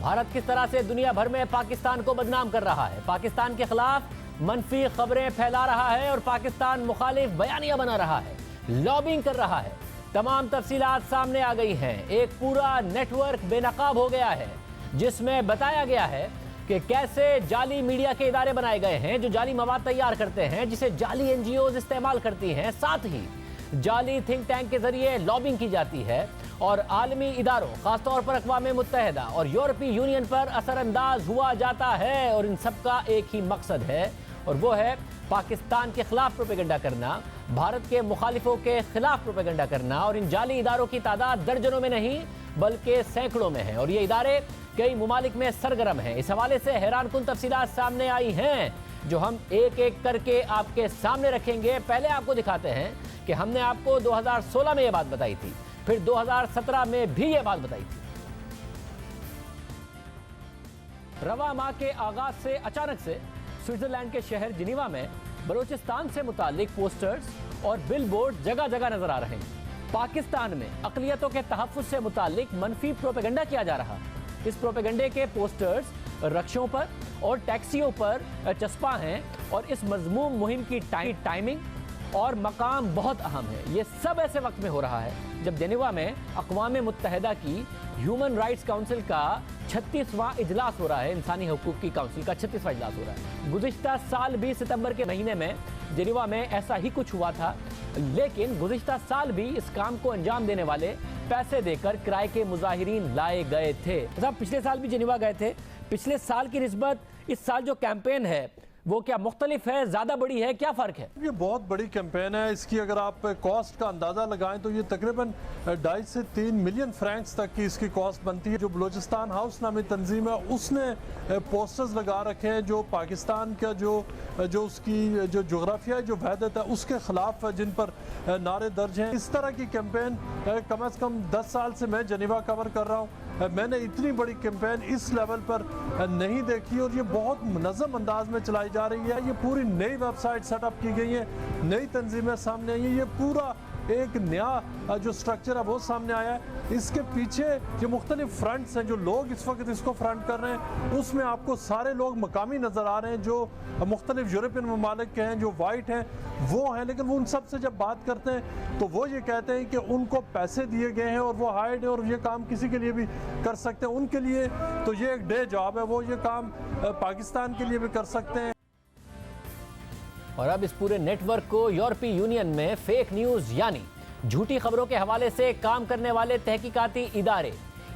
भारत किस तरह से दुनिया भर में पाकिस्तान को बदनाम कर रहा है, पाकिस्तान के खिलाफ मनफी खबरें फैला रहा है और पाकिस्तान मुखालिफ बयानियां बना रहा है, लॉबिंग कर रहा है। तमाम तफसीलात सामने आ गई हैं। एक पूरा नेटवर्क बेनकाब हो गया है जिसमें बताया गया है कि कैसे जाली मीडिया के इदारे बनाए गए हैं जो जाली मवाद तैयार करते हैं, जिसे जाली एनजीओज इस्तेमाल करती हैं। साथ ही जाली थिंक टैंक के जरिए लॉबिंग की जाती है और आलमी इदारों, खासतौर पर अक़वाम मुत्तहिदा और यूरोपीय यूनियन पर असरअंदाज हुआ जाता है। और इन सब का एक ही मकसद है और वो है पाकिस्तान के खिलाफ प्रोपेगेंडा करना, भारत के मुखालिफों के खिलाफ प्रोपेगेंडा करना। और इन जाली इदारों की तादाद दर्जनों में नहीं बल्कि सैकड़ों में है और ये इदारे कई मुमालिक में सरगर्म हैं। इस हवाले से हैरानकुन तफसीलात सामने आई हैं जो हम एक एक करके आपके सामने रखेंगे। पहले आपको दिखाते हैं कि हमने आपको 2016 में ये बात बताई थी, फिर 2017 में भी ये बात बताई थी। रवा माह के आगाज से अचानक से स्विट्जरलैंड के शहर जिनीवा में बलूचिस्तान से मुतालिक पोस्टर्स और बिलबोर्ड जगह जगह नजर आ रहे हैं। पाकिस्तान में अक़लियतों के तहफ़्फ़ुज़ से मुतालिक मनफी प्रोपेगेंडा किया जा रहा। इस प्रोपेगेंडे के पोस्टर्स रक्शों पर और टैक्सियों पर चस्पा हैं और इस मज़मूम मुहिम की टाइमिंग और मकाम बहुत अहम है। ये सब ऐसे वक्त में हो रहा है जब जेनेवा में अक़वाम मुत्तहिदा की ह्यूमन राइट्स काउंसिल का 36वां इजलास हो रहा है। इंसानी हकूक़ की काउंसिल का 36वां इजलास हो रहा है। गुज़िश्ता साल भी सितंबर के महीने में जेनेवा में ऐसा ही कुछ हुआ था, लेकिन गुज़िश्ता साल भी इस काम को अंजाम देने वाले पैसे देकर किराए के मुजाहिरीन लाए गए थे। साहब पिछले साल भी जेनेवा गए थे, पिछले साल की निस्बत इस साल जो कैंपेन है वो क्या मुख्तलिफ है, ज़्यादा बड़ी है, क्या फ़र्क है? ये बहुत बड़ी कैंपेन है। इसकी अगर आप कॉस्ट का अंदाज़ा लगाएं तो ये तकरीबन 2.5 से 3 मिलियन फ्रैंक्स तक की इसकी कॉस्ट बनती है। जो बलूचिस्तान हाउस नामी तंजीम है उसने पोस्टर्स लगा रखे हैं जो पाकिस्तान का जो उसकी जो जोग्राफिया जो वहदत है उसके ख़िलाफ़ जिन पर नारे दर्ज हैं। इस तरह की कैंपेन कम अज़ कम 10 साल से मैं जेनेवा कवर कर रहा हूँ। मैंने इतनी बड़ी कैंपेन इस लेवल पर नहीं देखी और ये बहुत मुनज़्ज़म अंदाज में चलाई जा रही है। ये पूरी नई वेबसाइट सेटअप की गई है, नई तंजीमें सामने आई हैं, ये पूरा एक नया जो स्ट्रक्चर है वो सामने आया है। इसके पीछे जो मुख्तलिफ फ्रंट्स हैं, जो लोग इस वक्त इसको फ्रंट कर रहे हैं, उसमें आपको सारे लोग मकामी नज़र आ रहे हैं जो मुख्तलिफ यूरोपियन ममालिक के हैं, जो वाइट हैं वो हैं। लेकिन वो उन सब से जब बात करते हैं तो वो ये कहते हैं कि उनको पैसे दिए गए हैं और वो हायर्ड हैं और ये काम किसी के लिए भी कर सकते हैं। उनके लिए तो ये एक डे जॉब है, वो ये काम पाकिस्तान के लिए भी कर सकते हैं। और अब इस पूरे नेटवर्क को यूरोपीय यूनियन में फेक न्यूज़ यानी झूठी खबरों के हवाले से काम करने वाले तहकीकाती इदारे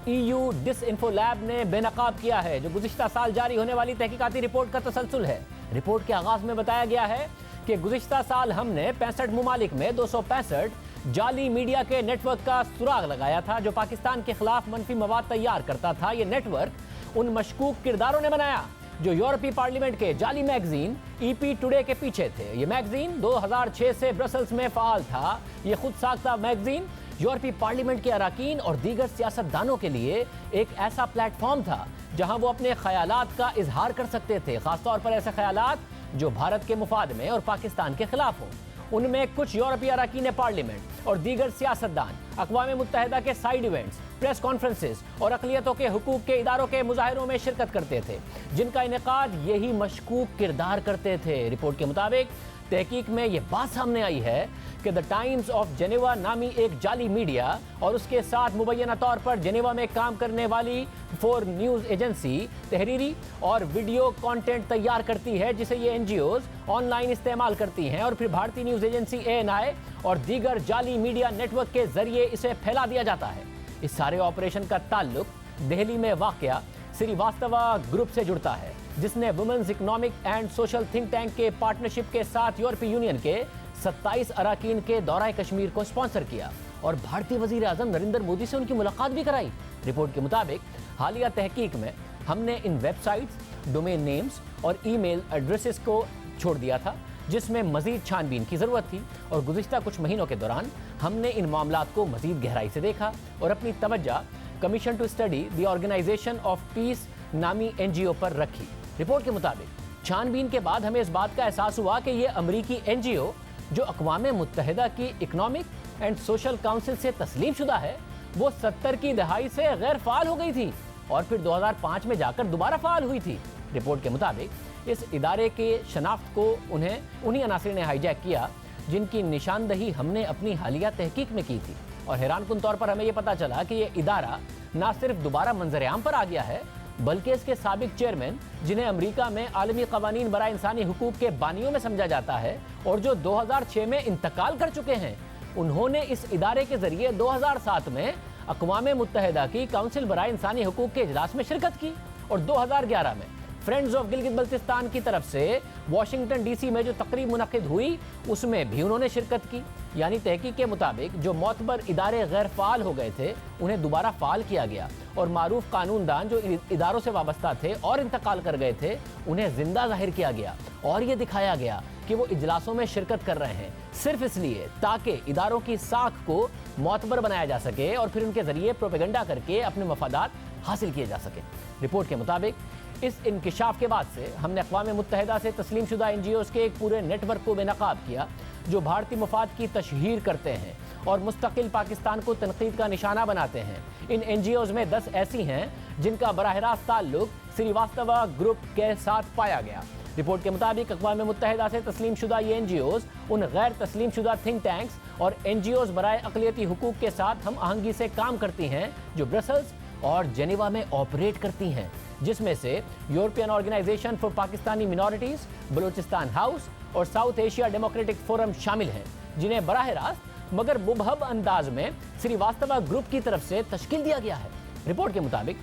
EU डिसइंफो लैब ने बेनकाब किया है, जो गुज़िश्ता साल जारी होने वाली तहकीकाती रिपोर्ट का तसलसल है। रिपोर्ट के आगाज़ में बताया गया है कि गुज़िश्ता साल हमने 65 मुमालिक में 265 जाली मीडिया के नेटवर्क का सुराग लगाया था जो पाकिस्तान के खिलाफ मनफी मवाद तैयार करता था। ये नेटवर्क उन मशकूक किरदारों ने बनाया जो यूरोपीय पार्लियामेंट के जाली मैगजीन EP टुडे के पीछे थे। ये मैगजीन 2006 से ब्रसल्स में फाल था। ये खुद साख्ता मैगजीन यूरोपीय पार्लियामेंट के अराकीन और दीगर सियासतदानों के लिए एक ऐसा प्लेटफॉर्म था जहां वो अपने ख्यालात का इजहार कर सकते थे, खासतौर पर ऐसे ख्यालात जो भारत के मुफाद में और पाकिस्तान के खिलाफ हों। उनमें कुछ यूरोपीय अराकीन पार्लियामेंट और दीगर सियासतदान अक़वाम मुत्तहिदा के साइड इवेंट्स, प्रेस कॉन्फ्रेंसेस और अक़लियतों के हुकूक के इदारों के मुजाहिरों में शिरकत करते थे, जिनका इनेकाद यही मशकूक किरदार करते थे। रिपोर्ट के मुताबिक तहकीक में ये बात सामने आई है कि द टाइम्स ऑफ जेनेवा नामी एक जाली मीडिया और उसके साथ मुबैना तौर पर जेनेवा में काम करने वाली 4 न्यूज़ एजेंसी तहरीरी और वीडियो कंटेंट तैयार करती है, जिसे ये NGOs ऑनलाइन इस्तेमाल करती हैं और फिर भारतीय न्यूज़ एजेंसी ANI और दीगर जाली मीडिया नेटवर्क के जरिए इसे फैला दिया जाता है। इस सारे ऑपरेशन का ताल्लुक दिल्ली में वाक़या श्रीवास्तवा ग्रुप से जुड़ता है, जिसने women's economic and social think tank के पार्टनरशिप के साथ यूरोपीय यूनियन के 27 अराकीन के दौरा कश्मीर को स्पॉन्सर किया और भारतीय वज़ीर आज़म नरेंद्र मोदी से उनकी मुलाकात भी कराई। रिपोर्ट के मुताबिक हालिया तहकीक में हमने इन वेबसाइट्स, डोमेन नेम्स और ईमेल एड्रेसेस को छोड़ दिया था, जिसमें मज़ीद छानबीन की ज़रूरत थी। और गुज़िश्ता कुछ महीनों के दौरान हमने इन मामलात को मज़ीद गहराई से देखा और अपनी तवज्जो commission to study the organisation of peace नामी NGO पर रखी। रिपोर्ट के मुताबिक छानबीन के बाद हमें इस बात का एहसास हुआ कि ये अमरीकी NGO जो अक़वाम मुत्तहिदा की इकनॉमिक एंड सोशल काउंसिल से तस्लीम शुदा है, वो 70 की दहाई से गैर फाल हो गई थी और फिर 2005 में जाकर दोबारा फाल हुई थी। रिपोर्ट के मुताबिक इस इदारे के शनाख्त को उन्हीं अनासिर ने हाईजैक किया जिनकी निशानदही हमने अपनी हालिया तहकीक में की थी। और हैरानकुन तौर पर हमें यह पता चला कि ये इदारा न सिर्फ दोबारा मंजर-ए-आम पर आ गया है, बल्कि इसके साबिक चेयरमैन, जिन्हें अमेरिका में आलमी कवानीन बराए इंसानी हुकूक के बानियों में समझा जाता है और जो 2006 में इंतकाल कर चुके हैं, उन्होंने इस इदारे के जरिए 2007 में अक़वाम मुत्तहिदा की काउंसिल बराए इंसानी हुकूक के इजलास में शिरकत की और 2011 में फ्रेंड्स ऑफ गिलगित बल्तिस्तान की तरफ से वाशिंगटन डीसी में जो तकरीब मुनक्किद हुई उसमें भी उन्होंने शिरकत की। यानी तहकीक के मुताबिक जो मोतबर इदारे गैर फ़ाल हो गए थे उन्हें दोबारा फ़ाल किया गया और मारूफ कानूनदान जो इदारों से वाबस्ता थे और इंतकाल कर गए थे उन्हें जिंदा जाहिर किया गया और ये दिखाया गया कि वो इजलासों में शिरकत कर रहे हैं सिर्फ इसलिए ताकि इदारों की साख को मोतबर बनाया जा सके और फिर उनके जरिए प्रोपेगेंडा करके अपने मफादात हासिल किए जा सके। रिपोर्ट के मुताबिक इस इंकिशाफ के बाद से हमने अक़वाम मुत्तहिदा से तस्लीम शुदा NGOs के एक पूरे नेटवर्क को बेनकाब किया जो भारतीय मफाद की तशहीर करते हैं और मुस्तकिल पाकिस्तान को तनकीद का निशाना बनाते हैं। इन NGOs में 10 ऐसी हैं जिनका बराह रास्त ताल्लुक श्रीवास्तव ग्रुप के साथ पाया गया। रिपोर्ट के मुताबिक अक़वाम मुत्तहिदा से तस्लीम शुदा ये NGOs उन गैर तस्लीम शुदा थिंक टैंक्स और NGOs बराए अक़लियती हुकूक के साथ हम आहंगी से काम करती हैं जो ब्रसल्स और जेनेवा में ऑपरेट करती हैं, जिसमें से European organisation for Pakistani minorities, Balochistan house और साउथ एशिया डेमोक्रेटिक फोरम शामिल हैं, जिन्हें बराह रास्त मगर मुबहम अंदाज में श्रीवास्तव ग्रुप की तरफ से तश्कील दिया गया है। रिपोर्ट के मुताबिक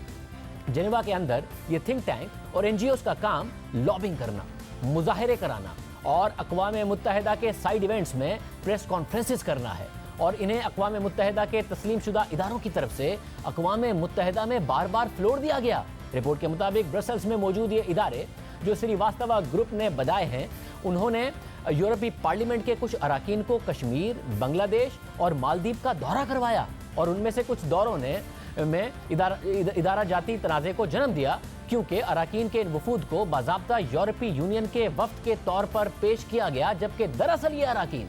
जेनेवा के अंदर ये थिंक टैंक और NGOs का काम लॉबिंग करना, मुजाहरे कराना और अक़वाम मुत्तहिदा के साइड इवेंट्स में प्रेस कॉन्फ्रेंसेस करना है और इन्हें अक़वाम मुत्तहिदा के तस्लीम शुदा इदारों की तरफ से अक़वाम मुत्तहिदा में बार बार फ्लोर दिया गया। रिपोर्ट के मुताबिक ब्रसल्स में मौजूद ये इदारे जो श्रीवास्तव ग्रुप ने बनाए हैं, उन्होंने यूरोपीय पार्लियामेंट के कुछ अराकीन को कश्मीर, बांग्लादेश और मालदीव का दौरा करवाया और उनमें से कुछ दौरों ने इदारा जाती तनाज़े को जन्म दिया क्योंकि अराकीन के इन वफूद को बाज़ाब्ता यूरोपीय यूनियन के वफ्द के तौर पर पेश किया गया, जबकि दरअसल ये अराकीन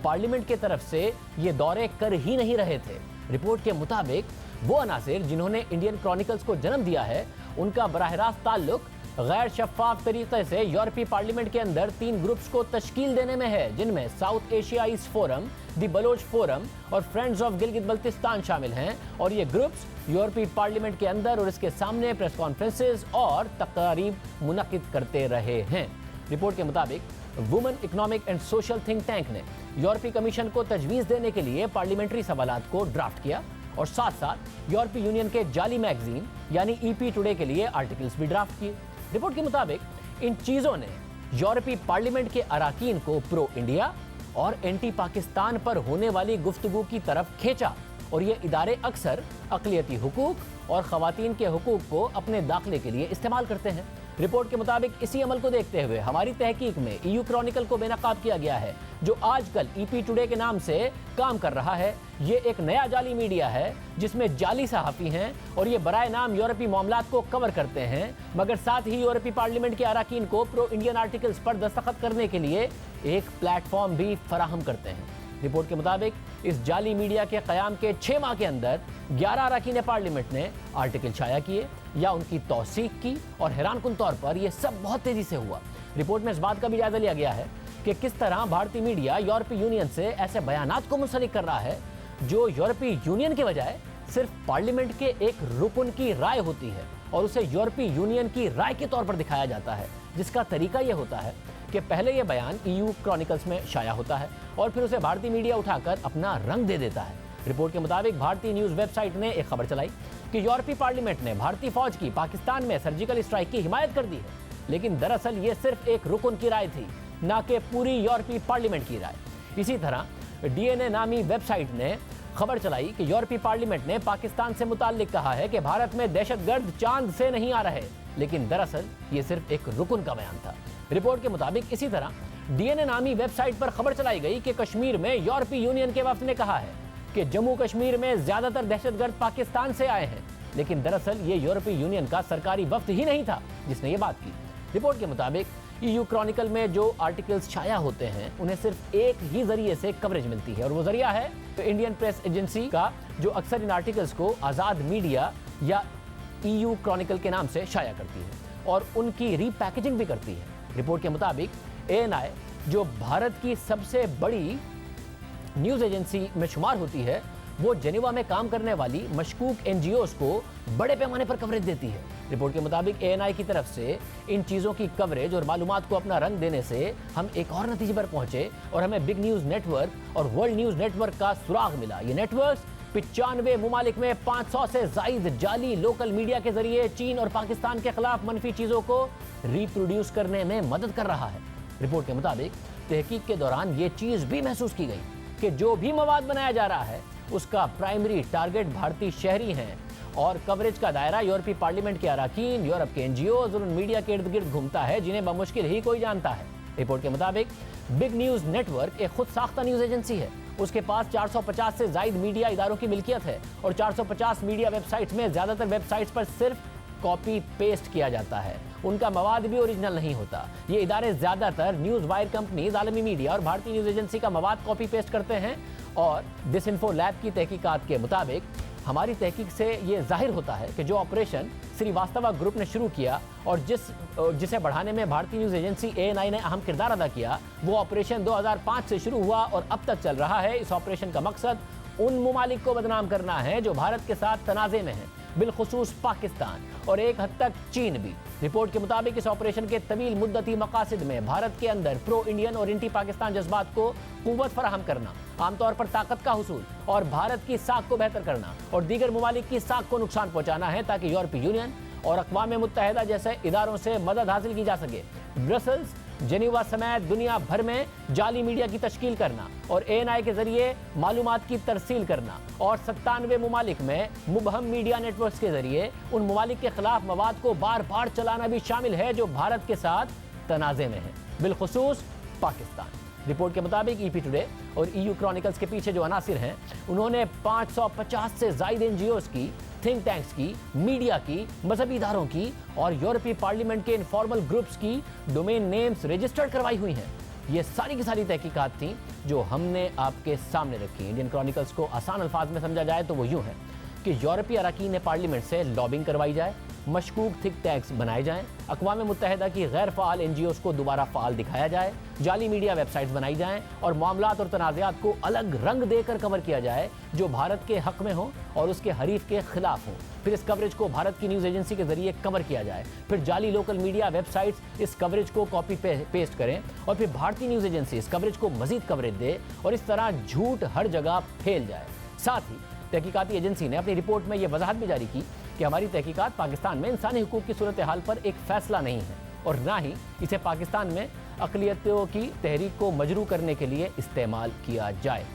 पार्लियामेंट के तरफ से ये दौरे कर ही नहीं रहे थे। रिपोर्ट के मुताबिक वो अनासिर जिन्होंने इंडियन क्रॉनिकल्स को जन्म दिया है उनका बराह रास्त ताल्लुक गैर शफ़ाफ तरीके से यूरोपीय पार्लियामेंट के अंदर 3 ग्रुप्स को तश्कील देने में है, जिनमें साउथ एशियाई फोरम, द बलोच फोरम और फ्रेंड्स ऑफ गिलगित बल्तिस्तान शामिल हैं और ये ग्रुप्स यूरोपीय पार्लियामेंट के अंदर और इसके सामने प्रेस कॉन्फ्रेंसेस और तकारीब मुनक्किद करते रहे हैं। रिपोर्ट के मुताबिक women economic and social think tank ने यूरोपीय कमीशन को तजवीज़ देने के लिए पार्लियामेंट्री सवालात को ड्राफ्ट किया और साथ साथ यूरोपीय यूनियन के जाली मैगजीन यानी EP टुडे के लिए आर्टिकल्स भी ड्राफ्ट किए। रिपोर्ट के मुताबिक इन चीज़ों ने यूरोपीय पार्लियामेंट के अराकीन को प्रो इंडिया और एंटी पाकिस्तान पर होने वाली गुफ्तगू की तरफ खींचा और ये इदारे अक्सर अक़लियती हुकूक और ख़वातीन के हुकूक को अपने दाखिले के लिए इस्तेमाल करते हैं। रिपोर्ट के मुताबिक इसी अमल को देखते हुए हमारी तहकीक में EU क्रॉनिकल को बेनकाब किया गया है जो आजकल EP टुडे के नाम से काम कर रहा है। ये एक नया जाली मीडिया है जिसमें जाली सहाफ़ी हैं और ये बराए नाम यूरोपीय मामलात को कवर करते हैं मगर साथ ही यूरोपीय पार्लियामेंट के अराकीन को प्रो इंडियन आर्टिकल्स पर दस्तखत करने के लिए एक प्लेटफॉर्म भी फराहम करते हैं। रिपोर्ट के मुताबिक इस जाली मीडिया के क़याम के 6 माह के अंदर 11 अरकान पार्लियामेंट ने आर्टिकल शाया किए या उनकी तौसीक की और हैरानकुन तौर पर यह सब बहुत तेज़ी से हुआ। रिपोर्ट में इस बात का भी जायजा लिया गया है कि किस तरह भारतीय मीडिया यूरोपीय यूनियन से ऐसे बयानात को मुंसलिक कर रहा है जो यूरोपीय यूनियन के बजाय सिर्फ पार्लियामेंट के एक रुकन की राय होती है और उसे यूरोपीय यूनियन की राय के तौर पर दिखाया जाता है, जिसका तरीका यह होता है कि पहले यह बयान EU क्रॉनिकल्स में शाया होता है और फिर उसे भारतीय मीडिया उठाकर अपना रंग दे देता है। रिपोर्ट के मुताबिक भारतीय न्यूज़ वेबसाइट ने एक खबर चलाई कि यूरोपीय पार्लियामेंट ने भारतीय फौज की पाकिस्तान में सर्जिकल स्ट्राइक की हिमायत कर दी है, लेकिन दरअसल ये सिर्फ एक रुकन की राय थी, न कि पूरी यूरोपीय पार्लियामेंट की राय। इसी तरह DNA नामी वेबसाइट ने खबर चलाई कि यूरोपीय पार्लियामेंट ने पाकिस्तान से मुताल्लिक कहा है कि भारत में दहशतगर्द चांद से नहीं आ रहे, लेकिन दरअसल ये सिर्फ एक रुकन का बयान था। रिपोर्ट के मुताबिक इसी तरह DNA नामी वेबसाइट पर खबर चलाई गई कि कश्मीर में यूरोपीय यूनियन के वफ्द ने कहा है कि जम्मू कश्मीर में ज्यादातर दहशतगर्द पाकिस्तान से आए हैं, लेकिन दरअसल ये यूरोपीय यूनियन का सरकारी वफ्द ही नहीं था जिसने ये बात की। रिपोर्ट के मुताबिक EU क्रॉनिकल में जो आर्टिकल्स छाया होते हैं उन्हें सिर्फ एक ही जरिए से कवरेज मिलती है और वो जरिया है इंडियन प्रेस एजेंसी का, जो अक्सर इन आर्टिकल्स को आज़ाद मीडिया या EU क्रॉनिकल के नाम से शाया करती है और उनकी रीपैकेजिंग भी करती है। रिपोर्ट के मुताबिक ANI, जो भारत की सबसे बड़ी न्यूज़ एजेंसी में शुमार होती है, वो जेनेवा में काम करने वाली मशकूक NGOs को बड़े पैमाने पर कवरेज देती है। रिपोर्ट के मुताबिक ANI की तरफ से इन चीज़ों की कवरेज और मालूमात को अपना रंग देने से हम एक और नतीजे पर पहुंचे और हमें बिग न्यूज़ नेटवर्क और वर्ल्ड न्यूज़ नेटवर्क का सुराग मिला। ये नेटवर्क 95 मुमालिक में 500 से जायद जाली लोकल मीडिया के जरिए चीन और पाकिस्तान के खिलाफ मनफी चीज़ों को रिप्रोड्यूस करने में मदद कर रहा है। रिपोर्ट के मुताबिक तहकीक के दौरान ये चीज़ भी महसूस की गई कि जो भी मवाद बनाया जा रहा है उसका प्राइमरी टारगेट भारतीय शहरी हैं और कवरेज का दायरा यूरोपीय पार्लियामेंट के अराकीन, यूरोप के NGOs और उन मीडिया के इर्द गिर्द घूमता है जिन्हें बमुश्किल ही कोई जानता है। रिपोर्ट के मुताबिक बिग न्यूज़ नेटवर्क एक खुद साख्ता न्यूज़ एजेंसी है। उसके पास 450 से जायद मीडिया इदारों की मिल्कियत है और 450 मीडिया वेबसाइट्स में ज़्यादातर वेबसाइट्स पर सिर्फ कॉपी पेस्ट किया जाता है। उनका मवाद भी ओरिजिनल नहीं होता। ये इदारे ज़्यादातर न्यूज़ वायर कंपनीज, आलमी मीडिया और भारतीय न्यूज़ एजेंसी का मवाद कॉपी पेस्ट करते हैं। और डिसइंफो लैब की तहकीकात के मुताबिक हमारी तहकीक से ये जाहिर होता है कि जो ऑपरेशन श्रीवास्तव ग्रुप ने शुरू किया और जिसे बढ़ाने में भारतीय न्यूज़ एजेंसी ANI ने अहम किरदार अदा किया, वो ऑपरेशन 2005 से शुरू हुआ और अब तक चल रहा है। इस ऑपरेशन का मकसद उन ममालिक को बदनाम करना है जो भारत के साथ तनाज़े में हैं, बिलखुसूस पाकिस्तान और एक हद तक चीन भी। रिपोर्ट के मुताबिक इस ऑपरेशन के तवील मुद्दती मकासद में भारत के अंदर प्रो इंडियन और एंटी पाकिस्तान जज्बात को कुव्वत फराहम करना, आमतौर पर ताकत का हुसूल और भारत की साख को बेहतर करना और दीगर ममालिक की साख को नुकसान पहुंचाना है ताकि यूरोपीय यूनियन और अक़वाम मुत्तहिदा जैसे इदारों से मदद हासिल की जा सके। ब्रसेल्स, जेनेवा समेत दुनिया भर में जाली मीडिया की तश्कील करना और ANI के जरिए मालूमात की तरसील करना और 97 मुमालिक में मुबहम मीडिया नेटवर्क्स के जरिए उन मुमालिक के खिलाफ मवाद को बार बार चलाना भी शामिल है जो भारत के साथ तनाज़े में है, बिलखुसूस पाकिस्तान। रिपोर्ट के मुताबिक EP टुडे और EU क्रॉनिकल्स के पीछे जो अनासिर हैं, उन्होंने 550 से जायद NGOs की, थिंक टैंक्स की, मीडिया की, मजहबी इदारों की और यूरोपीय पार्लियामेंट के इनफॉर्मल ग्रुप्स की डोमेन नेम्स रजिस्टर्ड करवाई हुई हैं। ये सारी की सारी तहकीकात थी जो हमने आपके सामने रखी। इंडियन क्रॉनिकल्स को आसान अल्फाज में समझा जाए तो वो यूँ है कि यूरोपीय अरकान पार्लियामेंट से लॉबिंग करवाई जाए, मशकूक थिंक टैंक्स बनाए जाएं, अक़वाम मुत्तहिदा की गैर फ़ाल NGOs को दोबारा फ़ाल दिखाया जाए, जाली मीडिया वेबसाइट्स बनाई जाएं और मामलात और तनाज़ात को अलग रंग देकर कवर किया जाए जो भारत के हक़ में हो और उसके हरीफ के खिलाफ हो। फिर इस कवरेज को भारत की न्यूज़ एजेंसी के जरिए कवर किया जाए, फिर जाली लोकल मीडिया वेबसाइट्स इस कवरेज को कॉपी पेस्ट करें और फिर भारतीय न्यूज़ एजेंसी इस कवरेज को मज़ीद कवरेज दे और इस तरह झूठ हर जगह फैल जाए। साथ ही तहकीकाती एजेंसी ने अपनी रिपोर्ट में यह वजाहत भी जारी की कि हमारी तहकीकात पाकिस्तान में इंसानी हुकूक की सूरत हाल पर एक फ़ैसला नहीं है और ना ही इसे पाकिस्तान में अक़लियतों की तहरीक को मजरू करने के लिए इस्तेमाल किया जाए।